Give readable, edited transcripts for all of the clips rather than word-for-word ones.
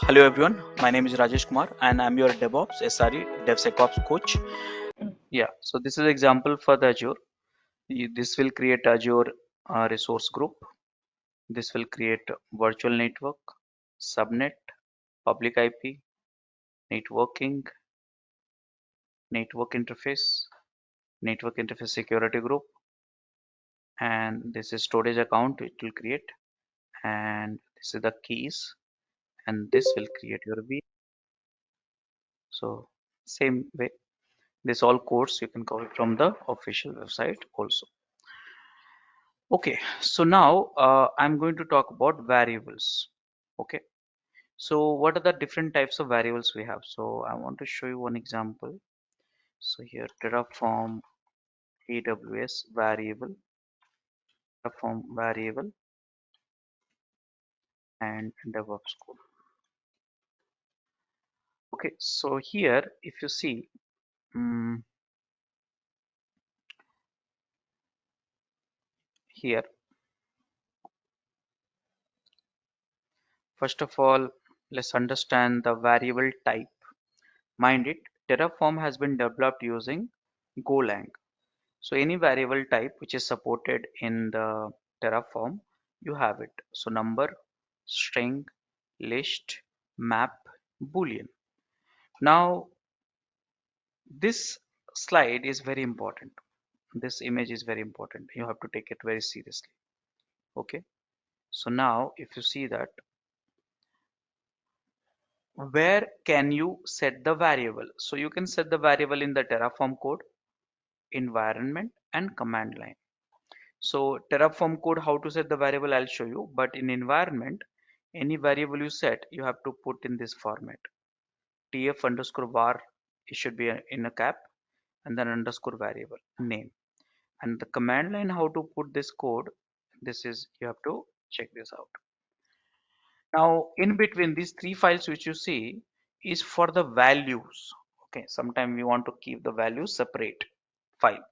Hello everyone, my name is Rajesh Kumar and I'm your Devops SRE DevSecOps coach. Yeah, so this is an example for the Azure. This will create Azure resource group. This will create virtual network, subnet, public IP, networking, network interface security group, and this is storage account it will create, and this is the keys, and this will create your V. So same way. This all codes you can copy from the official website also. Okay, so now I'm going to talk about variables. Okay, so what are the different types of variables we have? So I want to show you one example. So here Terraform AWS variable, Terraform variable, and Devops code. Okay, so here if you see, um, here first of all, let's understand the variable type. Mind it, Terraform has been developed using Golang. So any variable type which is supported in the Terraform, you have it. So number, string, list, map, boolean. Now this slide is very important. This image is very important. You have to take it very seriously. Okay. So now if you see that, where can you set the variable? So you can set the variable in the Terraform code, environment, and command line. So Terraform code, how to set the variable, I'll show you. But in environment, any variable you set, you have to put in this format. TF underscore var, it should be in a cap, and then underscore variable name. And the command line, how to put this code, this is, you have to check this out. Now, in between these three files which you see is for the values. Okay, sometimes we want to keep the values separate file.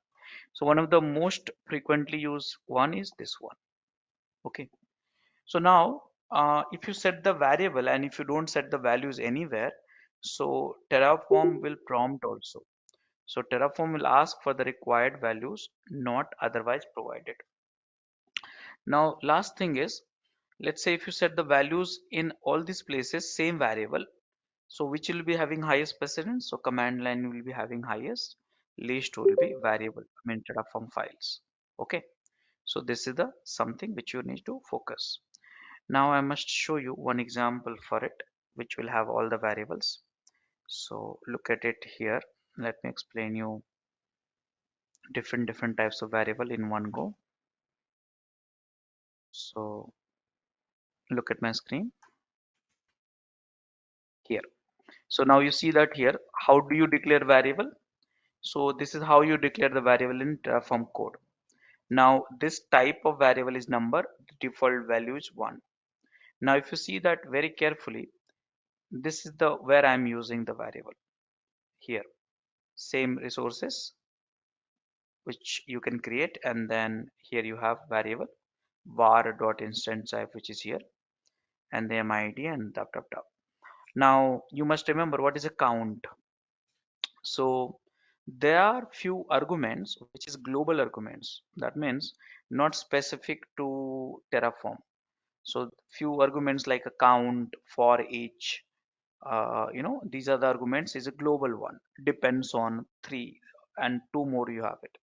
So one of the most frequently used one is this one. Okay. So now, if you set the variable and if you don't set the values anywhere, so Terraform will prompt also. So Terraform will ask for the required values, not otherwise provided. Now, last thing is, let's say if you set the values in all these places, same variable, so which will be having highest precedence? So command line will be having highest, list will be variable, I mean Terraform files. Okay. So this is the something which you need to focus. Now I must show you one example for it, which will have all the variables. So look at it here. Let me explain you different types of variable in one go. So look at my screen here. So now you see that here, how do you declare variable? So this is how you declare the variable in Terraform code. Now this type of variable is number, the default value is 1. Now if you see that very carefully, this is the where I'm using the variable here. Same resources which you can create, and then here you have variable var dot instance type, which is here, and the MID and tap. Now you must remember what is a count. So there are few arguments which is global arguments, that means not specific to Terraform. So few arguments like a count, for each, these are the arguments, is a global one, depends on three, and two more you have it.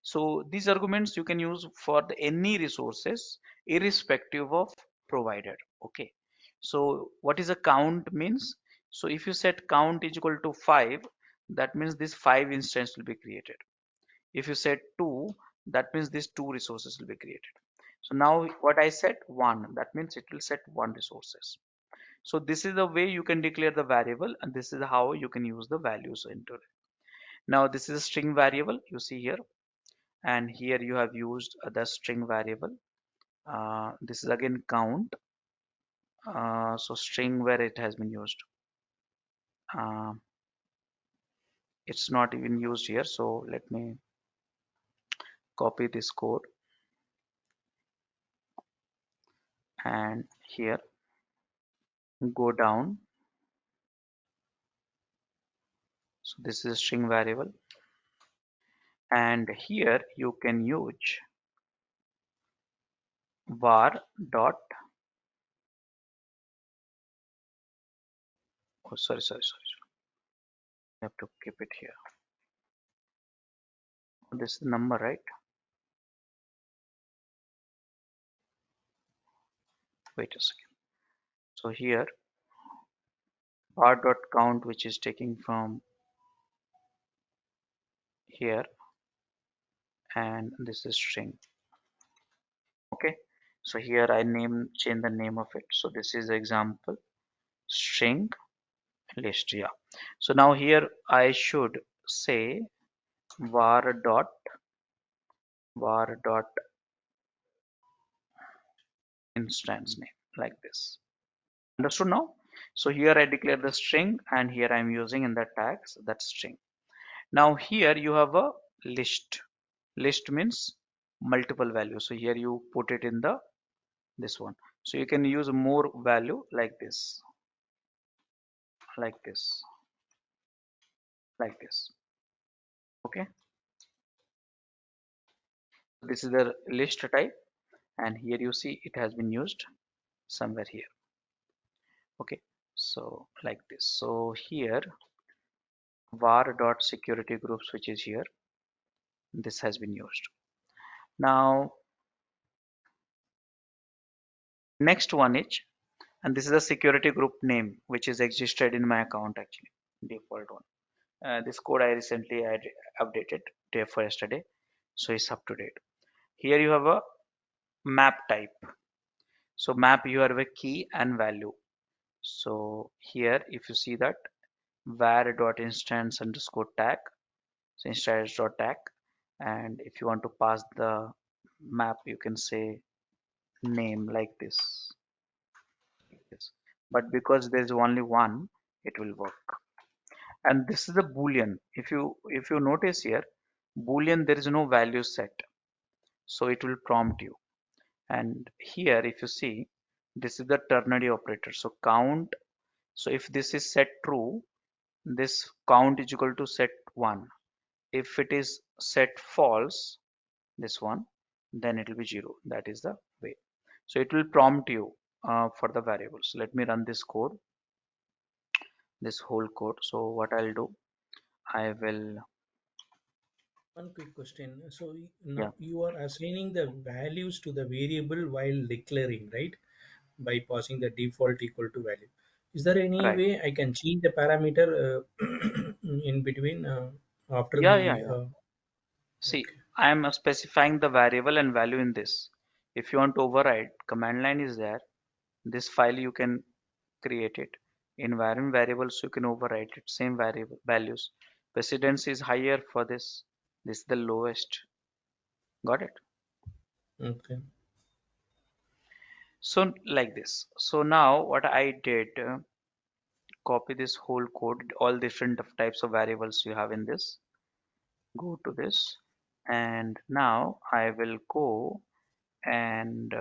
So these arguments you can use for any resources irrespective of provider. Okay. So what is a count means? So if you set count is equal to 5, that means this 5 instance will be created. If you set 2, that means these 2 resources will be created. So now what I set 1, that means it will set 1 resources. So this is the way you can declare the variable, and this is how you can use the values into it. Now this is a string variable you see here, and here you have used the string variable. This is again count. So string where it has been used, uh, it's not even used here. So let me copy this code, and here go down. So this is a string variable, and here you can use var dot, oh sorry, I have to keep it here. This is the number, right? Wait a second. So here var dot count, which is taking from here, and this is string. Okay, so here I change the name of it. So this is example string list. Yeah, so now here I should say var dot instance name, like this. Understood now? So here I declare the string, and here I'm using in the tags that string. Now here you have a list. List means multiple values. So here you put it in the this one. So you can use more value like this, like this, like this. Okay. This is the list type, and here you see it has been used somewhere here. Okay. So like this. So here var dot security groups, which is here, this has been used. Now next one is, and this is a security group name which is existed in my account actually, default one. This code I recently updated day for yesterday, so it's up to date. Here you have a map type. So map, you have a key and value. So here if you see that var dot instance underscore tag, so instance dot tag, and if you want to pass the map, you can say name like this. Yes. But because there is only one, it will work. And this is a boolean. If you notice here, boolean, there is no value set, so it will prompt you. And here if you see, this is the ternary operator. So count, so if this is set true, this count is equal to set 1. If it is set false, this one, then it will be 0. That is the way. So it will prompt you for the variables. Let me run this code, this whole code. So what I'll do, I will, One quick question. So yeah, now you are assigning the values to the variable while declaring, right? By passing the default equal to value. Is there any right. way I can change the parameter in between after the? Yeah. See, Okay. I am specifying the variable and value in this. If you want to override, command line is there. This file you can create it. Environment variables you can override it. Same variable values. Precedence is higher for this. This is the lowest. Got it? Okay. So like this. So now what I did, copy this whole code, all different types of variables you have in this. Go to this, and now I will go and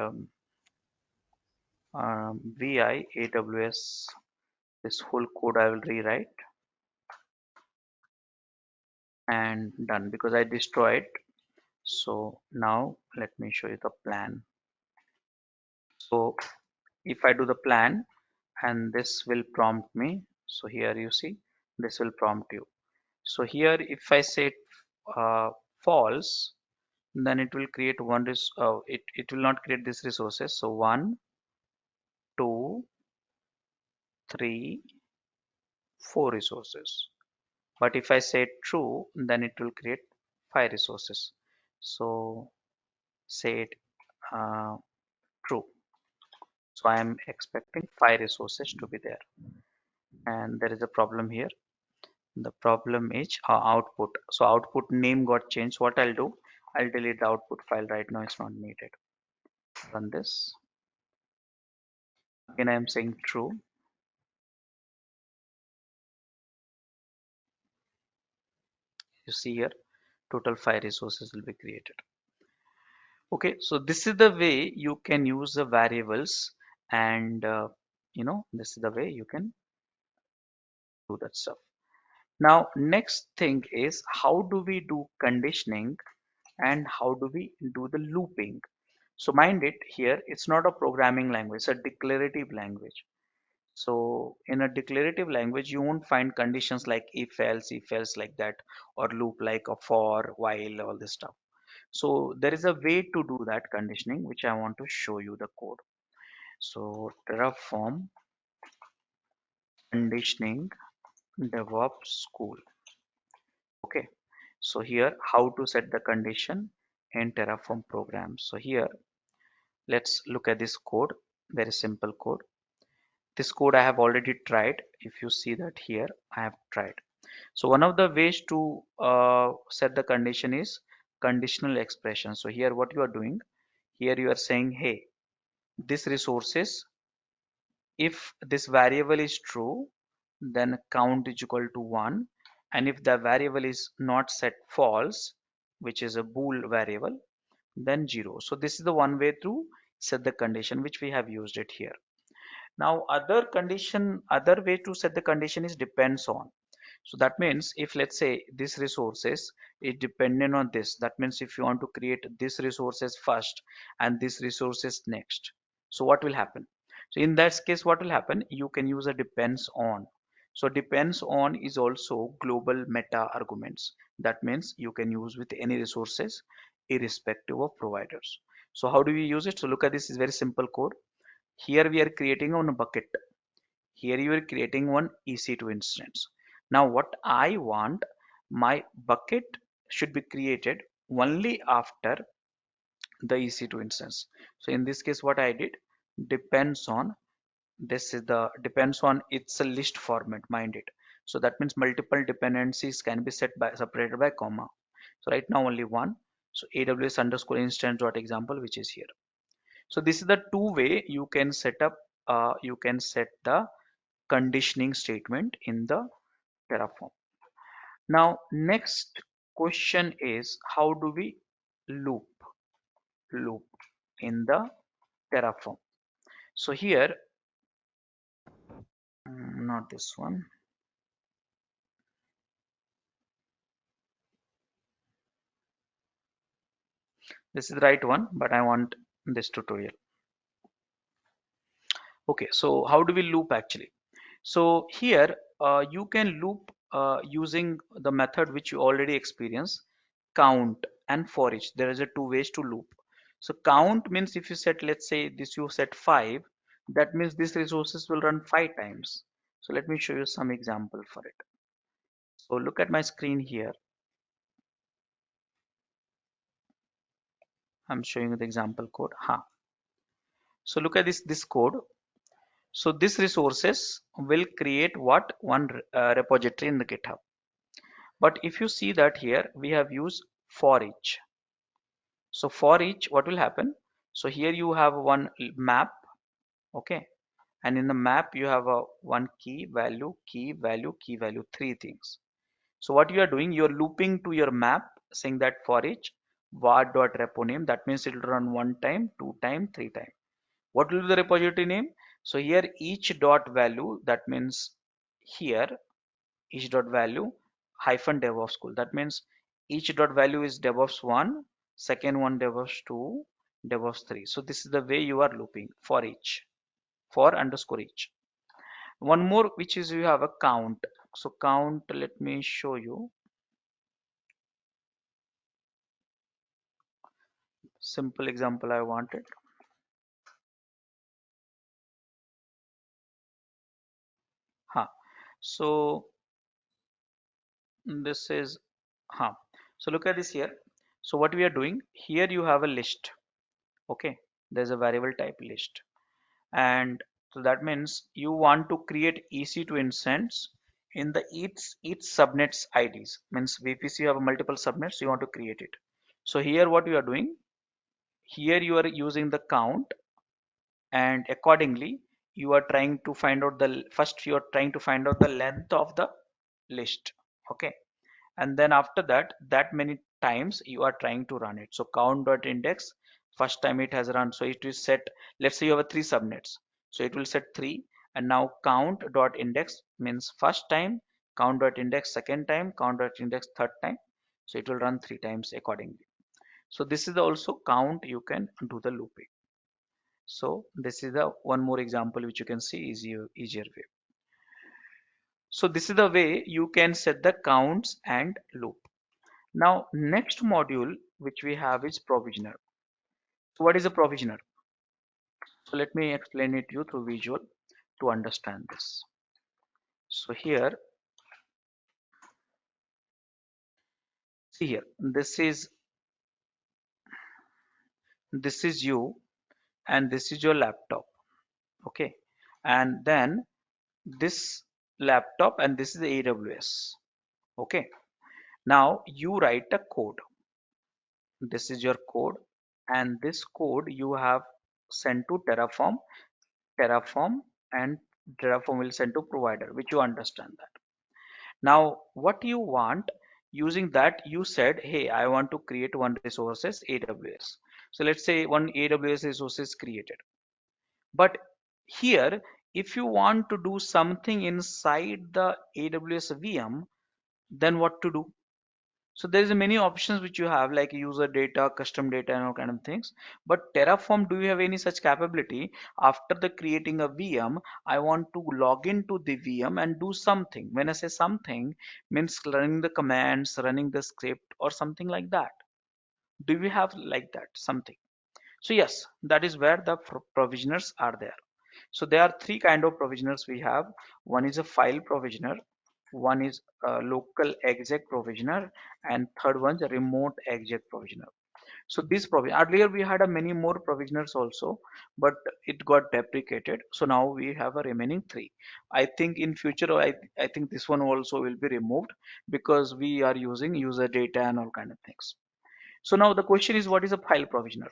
vi aws, this whole code I will rewrite, and done, because I destroyed. So now let me show you the plan. So if I do the plan, and this will prompt me, so here you see this will prompt you. So here if I say false, then it will create it will not create these resources. So 1, 2, 3, 4 resources. But if I say true, then it will create 5 resources. So say it uh, true. So I am expecting 5 resources to be there. And there is a problem here. The problem is output. So output name got changed. What I'll do, I'll delete the output file right now. It's not needed. Run this. Again, I am saying true. You see here, total 5 resources will be created. Okay, so this is the way you can use the variables and this is the way you can do that stuff. Now next thing is, how do we do conditioning and how do we do the looping? So mind it, here it's not a programming language, it's a declarative language. So in a declarative language, you won't find conditions like if else like that, or loop like a for, while, all this stuff. So there is a way to do that conditioning, which I want to show you the code. So Terraform conditioning DevOps school. Okay. So here, how to set the condition in Terraform program. So here, let's look at this code. Very simple code. This code I have already tried. If you see that here, I have tried. So one of the ways to set the condition is conditional expression. So here what you are doing, here you are saying, hey, this resources, if this variable is true, then count is equal to 1. And if the variable is not set false, which is a bool variable, then 0. So this is the one way to set the condition, which we have used it here. Now other way to set the condition is depends on. So that means if let's say this resources is dependent on this, that means if you want to create this resources first and this resources next, so what will happen? So in that case, what will happen? You can use a depends on. So depends on is also global meta arguments. That means you can use with any resources irrespective of providers. So how do we use it? So look at this, is very simple code. Here we are creating on a bucket. Here you are creating one EC2 instance. Now what I want, my bucket should be created only after the EC2 instance. So in this case, what I did, depends on, this is the depends on, it's a list format, mind it. So that means multiple dependencies can be set by separated by comma. So right now only one. So AWS underscore instance dot example, which is here. So this is the two way you can set up, you can set the conditioning statement in the Terraform. Now, next question is, how do we loop loop in the Terraform? So here, not this one. This is the right one, but I want this tutorial. Okay, so how do we loop actually? So here you can loop using the method which you already experienced, count and for each. There is a two ways to loop. So count means if you set, let's say this you set 5, that means these resources will run 5 times. So let me show you some example for it. So look at my screen here. I'm showing you the example code. So look at this code. So this resources will create what one repository in the GitHub. But if you see that here we have used for each. So for each, what will happen? So here you have one map, okay, and in the map you have a one key value, key value, key value, three things. So what you are doing, you are looping to your map, saying that for each var.repo name, that means it will run one time, two time, three time. What will be the repository name? So here each dot value, that means here each dot value hyphen DevOps school. That means each dot value is DevOps 1, second one DevOps 2, DevOps 3. So this is the way you are looping for each, for underscore each. One more, which is you have a count. So count, let me show you. Simple example I wanted. Huh. So this is, huh. So look at this here. So what we are doing here, you have a list. Okay. There's a variable type list. And so that means you want to create EC2 instance in the each subnets IDs. Means VPC, you have multiple subnets, you want to create it. So here what you are doing, here you are using the count, and accordingly you are trying to find out the first, you are trying to find out the length of the list. Okay, and then after that, that many times you are trying to run it. So count dot index, first time it has run, so it will set, let's say you have a three subnets, so it will set 3, And now count dot index means first time, count dot index second time, count dot index third time. So it will run 3 times accordingly. So this is also count, you can do the looping. So this is the one more example which you can see easier way. So this is the way you can set the counts and loop. Now next module which we have is provisioner. So what is a provisioner? So let me explain it to you through visual to understand this. So here, see here, this is you and this is your laptop. Okay, and then this laptop and this is the AWS. Okay, now you write a code. This is your code, and this code you have sent to Terraform, and Terraform will send to provider, which you understand that. Now, what you want using that, you said, hey, I want to create one resources AWS. So let's say one AWS resource is created. But here, if you want to do something inside the AWS VM, then what to do? So there's many options which you have like user data, custom data, and all kind of things. But Terraform, do you have any such capability? After the creating a VM, I want to log into the VM and do something. When I say something, means running the commands, running the script, or something like that. Do we have like that something? So yes, that is where the provisioners are there. So there are three kind of provisioners we have. One is a file provisioner, one is a local exec provisioner, and third one is a remote exec provisioner. So this provision, earlier we had a many more provisioners also, but it got deprecated. So now we have a remaining three. I think in future, I think this one also will be removed because we are using user data and all kind of things. So now the question is, what is a file provisioner?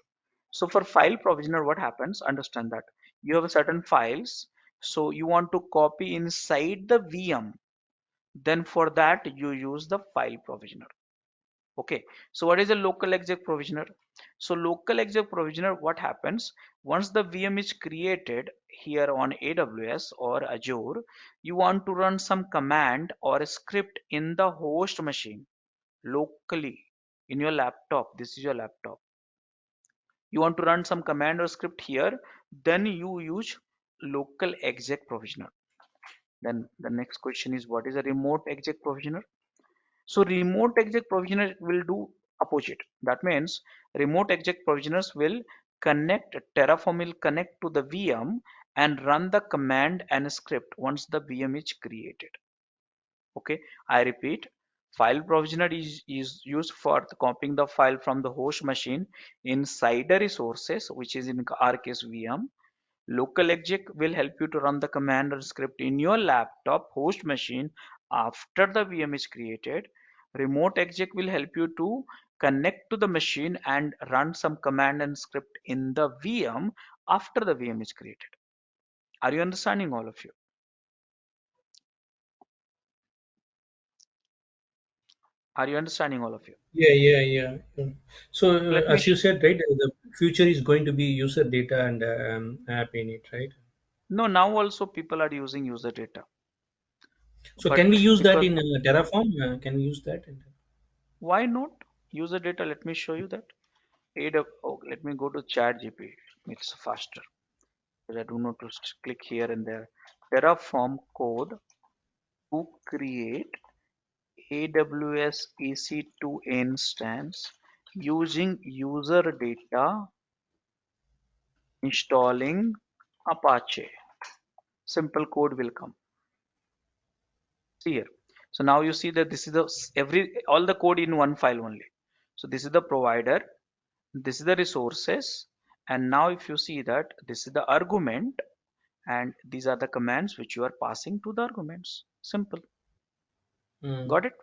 So for file provisioner, what happens? Understand that you have certain files. So you want to copy inside the VM. Then for that you use the file provisioner. Okay. So what is a local exec provisioner? So local exec provisioner, what happens? Once the VM is created here on AWS or Azure, you want to run some command or a script in the host machine locally in your laptop. This is your laptop. You want to run some command or script here, then you use local exec provisioner. Then the next question is, what is a remote exec provisioner? So remote exec provisioner will do opposite. That means remote exec provisioners will connect, Terraform will connect to the VM and run the command and script once the VM is created. Okay, I repeat, file provisioner is used for copying the file from the host machine inside the resources, which is in our case VM. Local exec will help you to run the command or script in your laptop host machine after the VM is created. Remote exec will help you to connect to the machine and run some command and script in the VM after the VM is created. Are you understanding, all of you? Are you understanding, all of you? Yeah. So So let me as you said, right, the future is going to be user data and app in it, right? No, now also people are using user data, So can we but use that because in Terraform? Can we use that? why not user data? Let me show you that. Oh, let me go to chat GP. It's faster because I do not to click here and there. Terraform code to create AWS EC2 instance using user data, installing Apache. Simple code will come. See here. So now you see that this is the every all the code in one file only. So this is the provider, this is the resources, and now if you see that this is the argument, and these are the commands which you are passing to the arguments. Simple. Mm. Got it?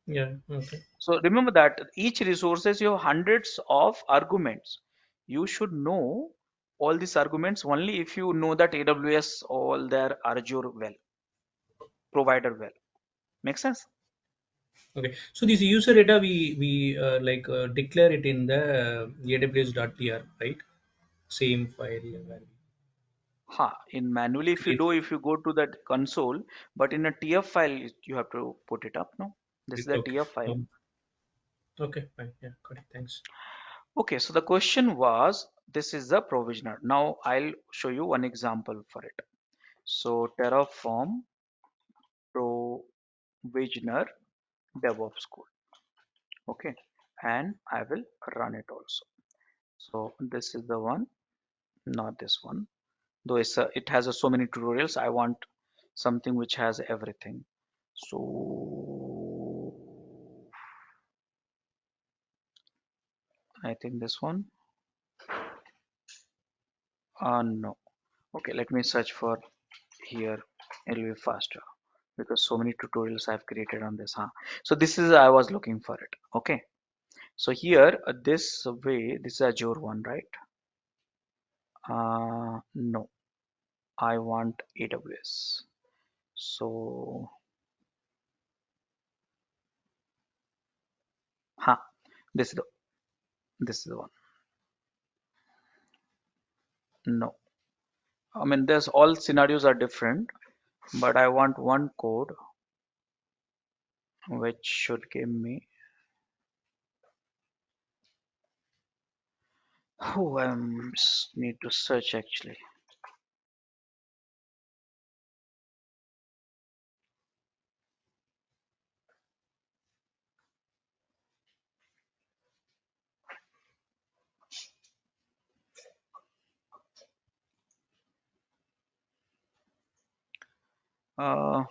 Yeah. Okay. So remember that each resources you have hundreds of arguments. You should know all these arguments only if you know that AWS all their Azure well, provider well. Make sense? Okay. So this user data we like declare it in the AWS.tr, right? Same file value. In manually It, if you go to that console, but in a TF file you have to put it up, no? This is the okay. TF file. Okay, fine. Yeah, got it. Thanks. Okay, so the question was, this is the provisioner. Now I'll show you one example for it. So Terraform provisioner DevOps code. Okay, and I will run it also. So this is the one, not this one. Though it has so many tutorials, I want something which has everything. So I think this one. No. Okay, let me search for here. It'll be faster because so many tutorials I've created on this. So this is I was looking for it. Okay. So here this way, this is Azure one, right? No, I want AWS. So, huh, this is the one. No, I mean there's all scenarios are different, but I want one code which should give me. Oh, I need to search actually. Uh,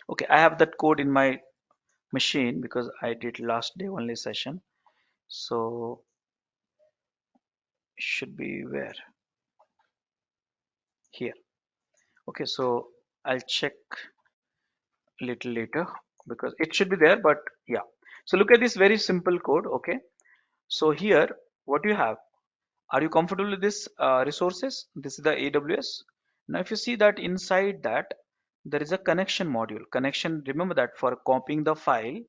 okay, I have that code in my machine because I did last day only session. So should be where here. Okay, so I'll check little later because it should be there, but yeah. So look at this very simple code. Okay, so here what you have, are you comfortable with this resources? This is the AWS. Now if you see that inside that there is a connection module. Connection, remember that for copying the file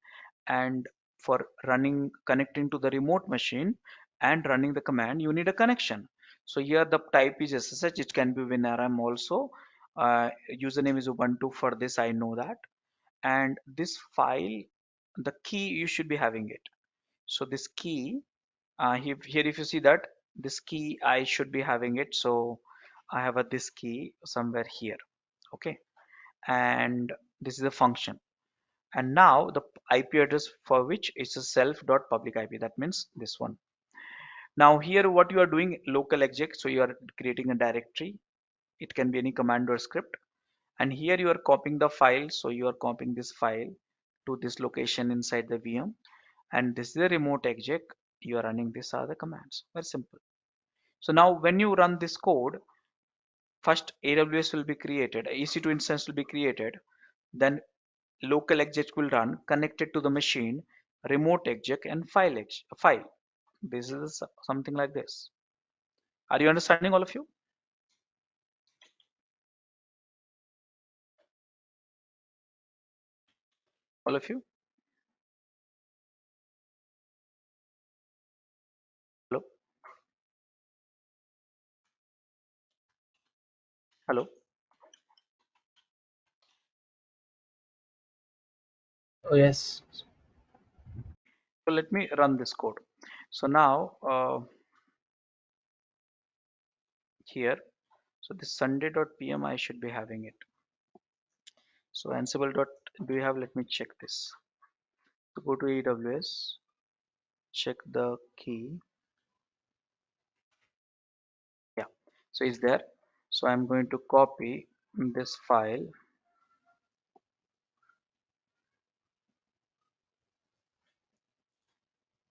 and for running, connecting to the remote machine and running the command, you need a connection. So here the type is SSH. It can be WinRM also. Username is Ubuntu. For this I know that. And this file, the key, you should be having it. So this key, here if you see that this key, I should be having it. So I have this key somewhere here. Okay, and this is a function. And now the IP address for which is a self.public IP. That means this one. Now here what you are doing, local exec. So you are creating a directory. It can be any command or script. And here you are copying the file. So you are copying this file to this location inside the VM. And this is the remote exec. You are running these are the commands. Very simple. So now when you run this code, first AWS will be created, EC2 instance will be created, then local exec will run connected to the machine, remote exec and file. This is something like this. Are you understanding, all of you? All of you? Hello? Hello? Oh, yes. So let me run this code. So now here, so this sunday.pm I should be having it. So Ansible dot do you have? Let me check this. So go to AWS, check the key. Yeah, so it's there. So I'm going to copy this file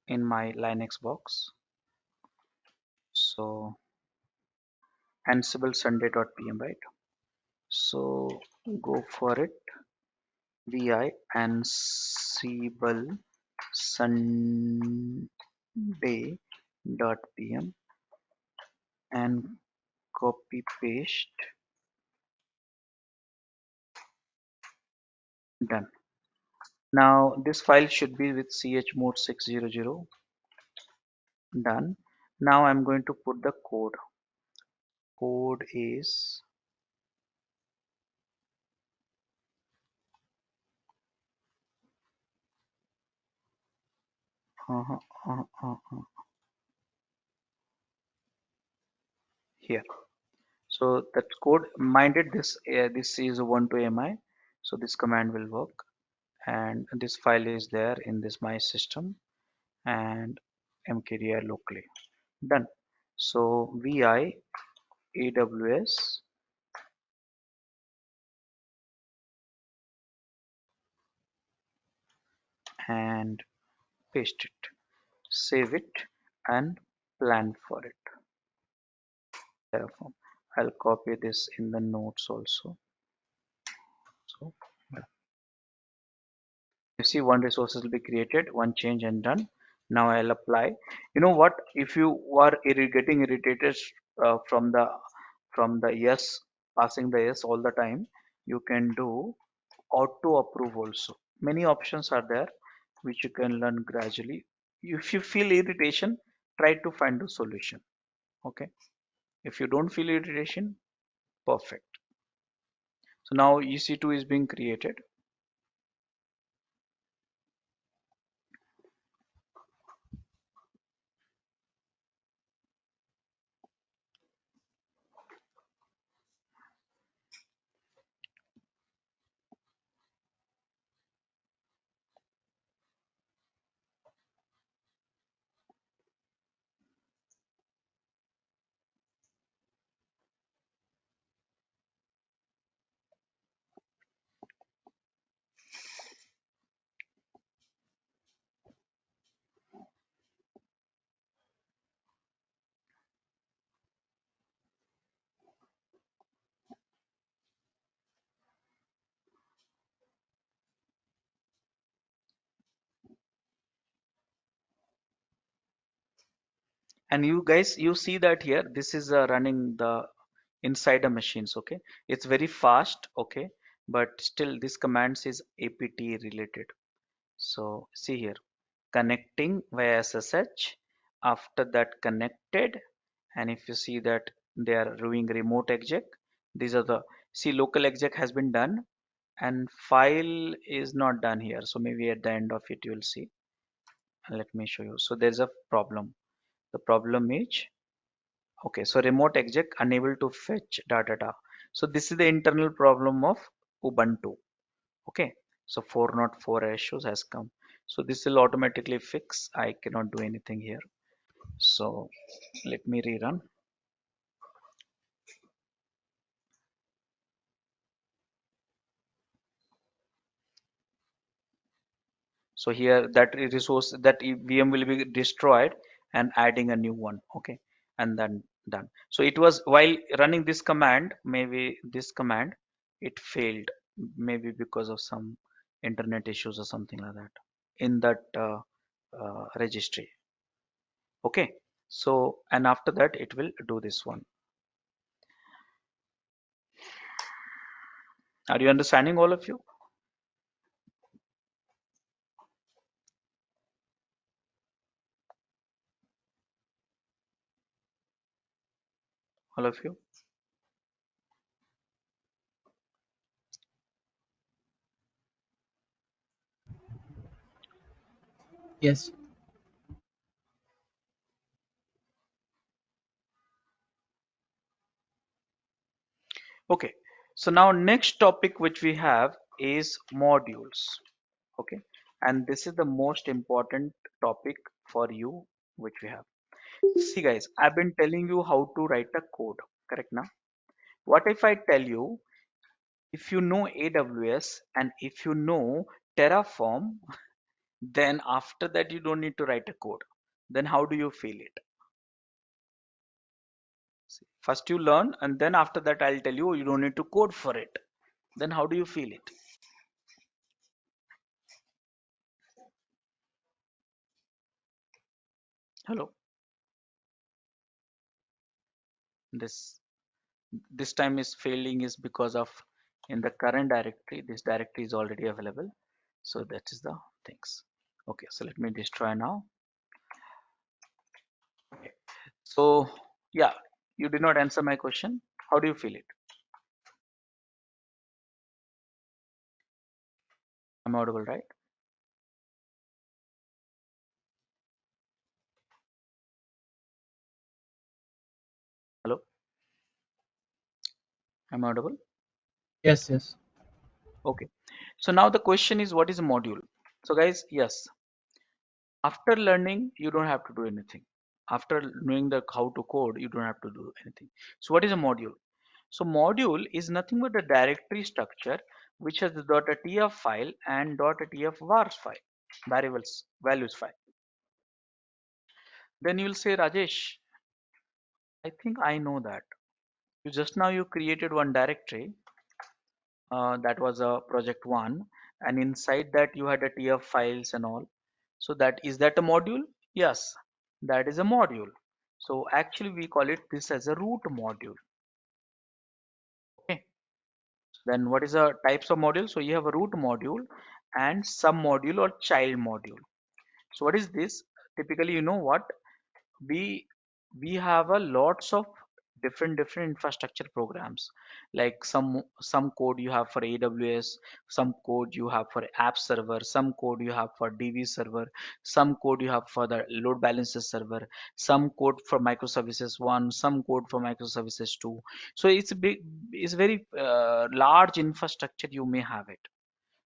in my Linux box. So Ansible sunday.pm, right? So go for it. Vi Ansible sunday.pm and copy paste. Done. Now this file should be with chmod 600. Done. Now I'm going to put the code. code is uh, uh, uh, uh, here. So that code minded this is 1 to mi. So this command will work, and this file is there in this my system and mkdir locally. Done. So vi aws and paste it, save it, and plan for it. Terraform. I'll copy this in the notes also. So you see one resources will be created, one change and done. Now I'll apply. You know what? If you are getting irritated from the yes, passing the yes all the time, you can do auto approve also. Many options are there which you can learn gradually. If you feel irritation, try to find a solution. Okay. If you don't feel irritation, perfect. So now EC2 is being created. And you guys, you see that here, this is running the inside the machines. Okay, it's very fast. Okay, but still this commands is apt related. So see here, connecting via SSH. After that connected, and if you see that they are doing remote exec, these are the, see, local exec has been done and file is not done here. So maybe at the end of it you will see. Let me show you. So there's a problem. The problem is, okay, so remote exec unable to fetch data. So this is the internal problem of Ubuntu. Okay, so 404 issues has come. So this will automatically fix. I cannot do anything here. So let me rerun. So here that resource, that VM will be destroyed and adding a new one. Okay, and then done. So it was while running this command, maybe this command, it failed, maybe because of some internet issues or something like that in that registry. Okay, so and after that it will do this one. Are you understanding, all of you? All of you? Yes. Okay, so now next topic which we have is modules. Okay, and this is the most important topic for you which we have. See guys, I've been telling you how to write a code, correct? Now what if I tell you, if you know AWS and if you know Terraform, then after that you don't need to write a code, then how do you feel it? See, first you learn and then after that I'll tell you you don't need to code for it, then how do you feel it? Hello. This this time is failing is because of, in the current directory, this directory is already available. So that is the things. Okay, so let me destroy now. Okay, so yeah, You did not answer my question. How do you feel it? I'm audible, right? Hello? I'm audible? Yes, yes. Okay. So now the question is, what is a module? So guys, yes, after learning, you don't have to do anything. After knowing the how to code, you don't have to do anything. So what is a module? So module is nothing but a directory structure which has the .tf file and .tf vars file, variables, values file. Then you will say, Rajesh, I think I know that. You just now you created one directory that was a project one, and inside that you had a tf files and all. So that is that a module? Yes, that is a module. So actually we call it this as a root module. Okay. Then what is the types of module? So you have a root module and sub module or child module. So what is this? Typically, you know what? we we have a lots of different infrastructure programs, like some code you have for aws, some code you have for app server, some code you have for dv server, some code you have for the load balancer server, some code for microservices 1, some code for microservices 2. So it's big, it's very large infrastructure you may have it.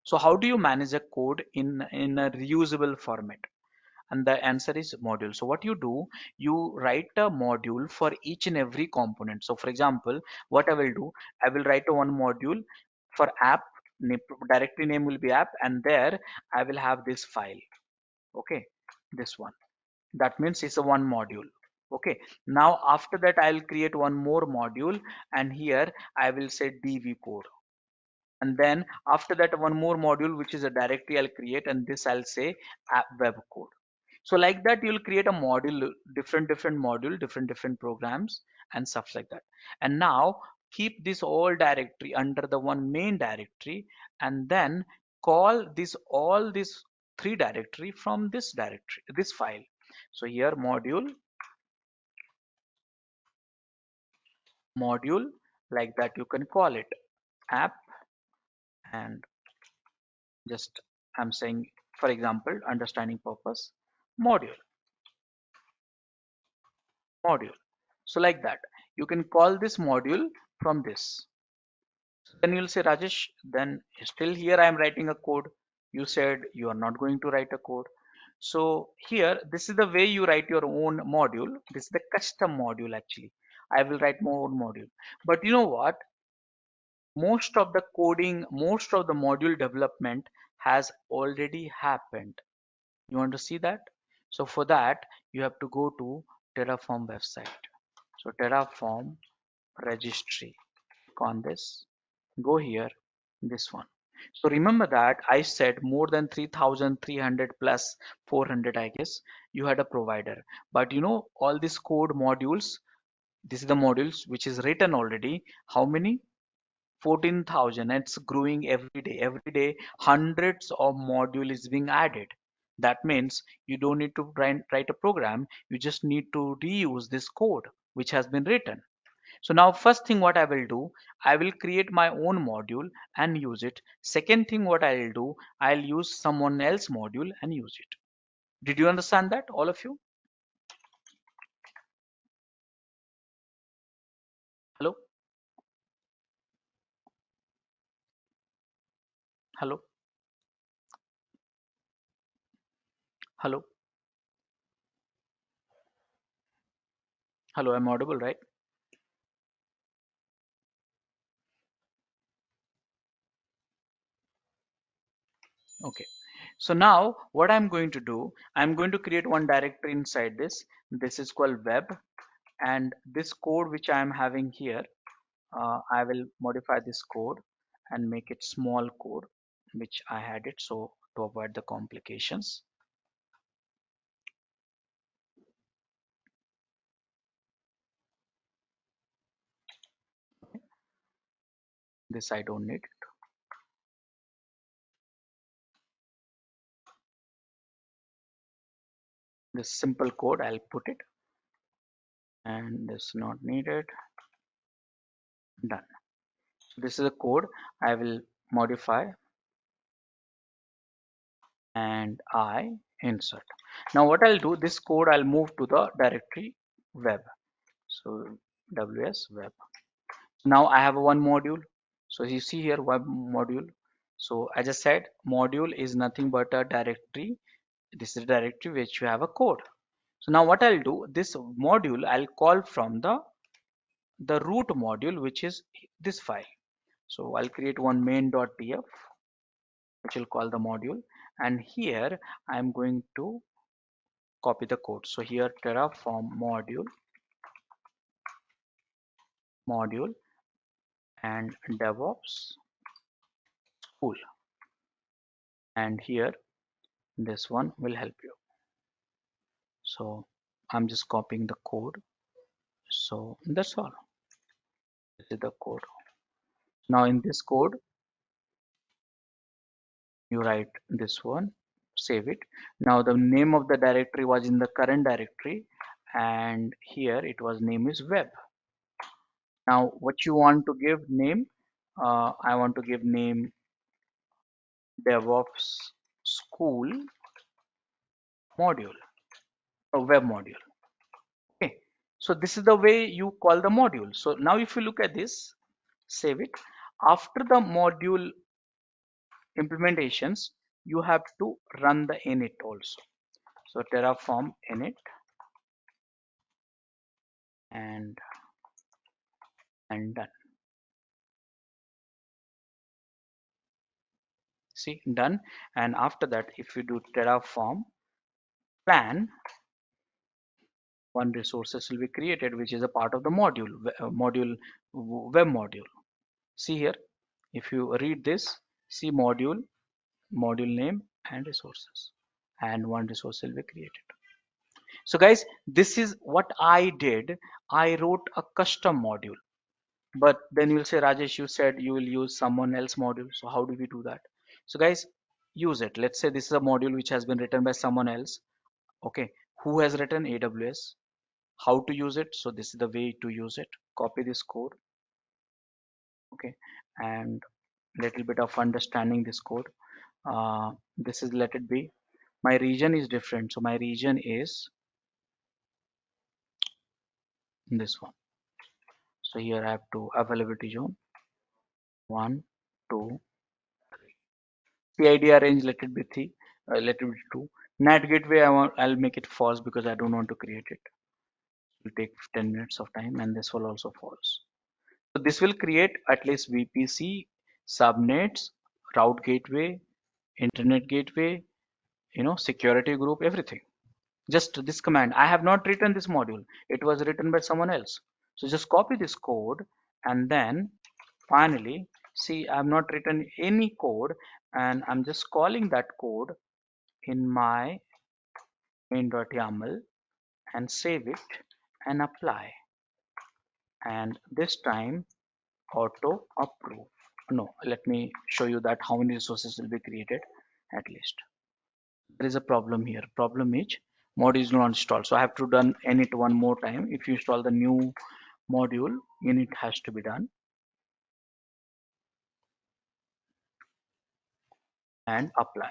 So how do you manage a code in a reusable format? And the answer is module. So what you do, you write a module for each and every component. So for example, what I will do, I will write a one module for app, directory name will be app, and there I will have this file. Okay, this one, that means it's a one module. Okay, now after that I'll create one more module, and here I will say dv code, and then after that one more module which is a directory I'll create, and this I'll say app web code. So like that you'll create a module, different module, different programs and stuff like that. And now keep this all directory under the one main directory, and then call this all this three directory from this directory, this file. So here module, like that you can call it app, and just I'm saying, for example, understanding purpose, module. So like that you can call this module from this. Then you'll say, Rajesh, then still here I am writing a code. You said you are not going to write a code. So here, this is the way you write your own module. This is the custom module actually. I will write my own module. But you know what? Most of the coding, most of the module development has already happened. You want to see that? So for that, you have to go to Terraform website. So Terraform registry. Click on this. Go here, this one. So remember that I said more than 3,300 plus 400, I guess you had a provider. But you know, all these code modules, this is the modules which is written already. How many? 14,000. It's growing every day. Every day, hundreds of module is being added. That means you don't need to write a program. You just need to reuse this code which has been written. So now first thing what I will do, I will create my own module and use it. Second thing what I'll do, I'll use someone else module and use it. Did you understand that, all of you? Hello? Hello? Hello? Hello, I'm audible, right? Okay. So now what I'm going to do, I'm going to create one directory inside this. This is called web, and this code which I am having here, I will modify this code and make it small code, which I had it, so to avoid the complications. This I don't need. This simple code I'll put it, and this not needed. Done. This is a code I will modify and I insert. Now what I'll do, this code I'll move to the directory web. So ws web. Now I have one module. So you see here web module. So as I said, module is nothing but a directory. This is a directory which you have a code. So now what I'll do, this module I'll call from the root module, which is this file. So I'll create one main.tf, which will call the module, and here I'm going to copy the code. So here terraform module and Devops school, and here this one will help you. So I'm just copying the code. So that's all. This is the code. Now in this code you write this one, save it. Now the name of the directory was in the current directory, and here it was name is web. Now what you want to give name, I want to give name Devops school module, a web module. Okay, so this is the way you call the module. So now if you look at this, save it. After the module implementations, you have to run the init also. So terraform init and done. See, done. And after that, if you do terraform plan, one resources will be created, which is a part of the module, web module. See here, if you read this, see module, module name and resources, and one resource will be created. So guys, this is what I did. I wrote a custom module, but then you'll say, Rajesh, you said you will use someone else module. So how do we do that? So guys, use it. Let's say this is a module which has been written by someone else. Okay, who has written? AWS. How to use it? So this is the way to use it. Copy this code. Okay, and little bit of understanding this code. This is, let it be, my region is different, so my region is this one. So here I have to availability zone 1 2 PIDR range, let it be 3, let it be 2. NAT gateway, I'll make it false because I don't want to create it. It will take 10 minutes of time, and this will also false. So this will create at least VPC, subnets, route gateway, internet gateway, security group, everything. Just this command. I have not written this module. It was written by someone else. So just copy this code, and then finally, see, I have not written any code, and I'm just calling that code in my main.yaml and save it and apply. And this time auto approve. No, let me show you that how many resources will be created at least. There is a problem here. Problem is module is not installed. So I have to done init one more time. If you install the new module, init has to be done and apply.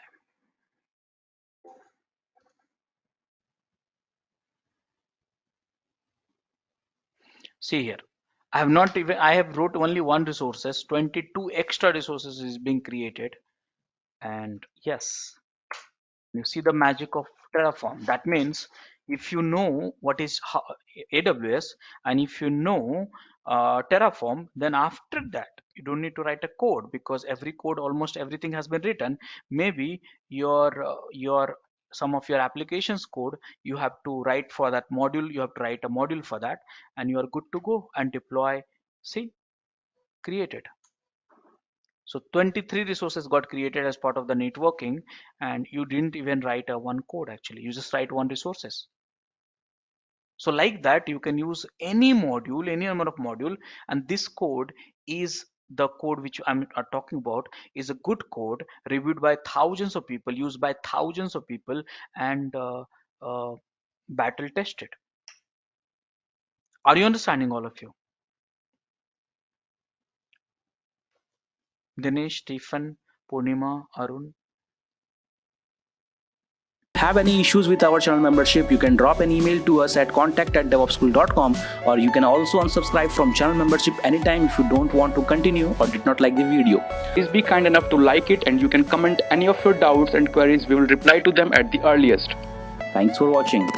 See here. I have wrote only one resources, 22 extra resources is being created. And yes, you see the magic of Terraform. That means if you know what is AWS, and if you know Terraform, then after that you don't need to write a code, because every code, almost everything has been written. Maybe your some of your applications code you have to write for that module. You have to write a module for that, and you are good to go and deploy. See, created. So 23 resources got created as part of the networking, and you didn't even write a one code actually. You just write one resources. So like that, you can use any module, any number of module, and this code is the code which I'm talking about is a good code reviewed by thousands of people, used by thousands of people, and battle tested. Are you understanding, all of you? Dinesh, Stephen, Purnima, Arun? Have any issues with our channel membership, you can drop an email to us at contact@devopsschool.com, or you can also unsubscribe from channel membership anytime if you don't want to continue or did not like the video. Please be kind enough to like it, and you can comment any of your doubts and queries. We will reply to them at the earliest. Thanks for watching.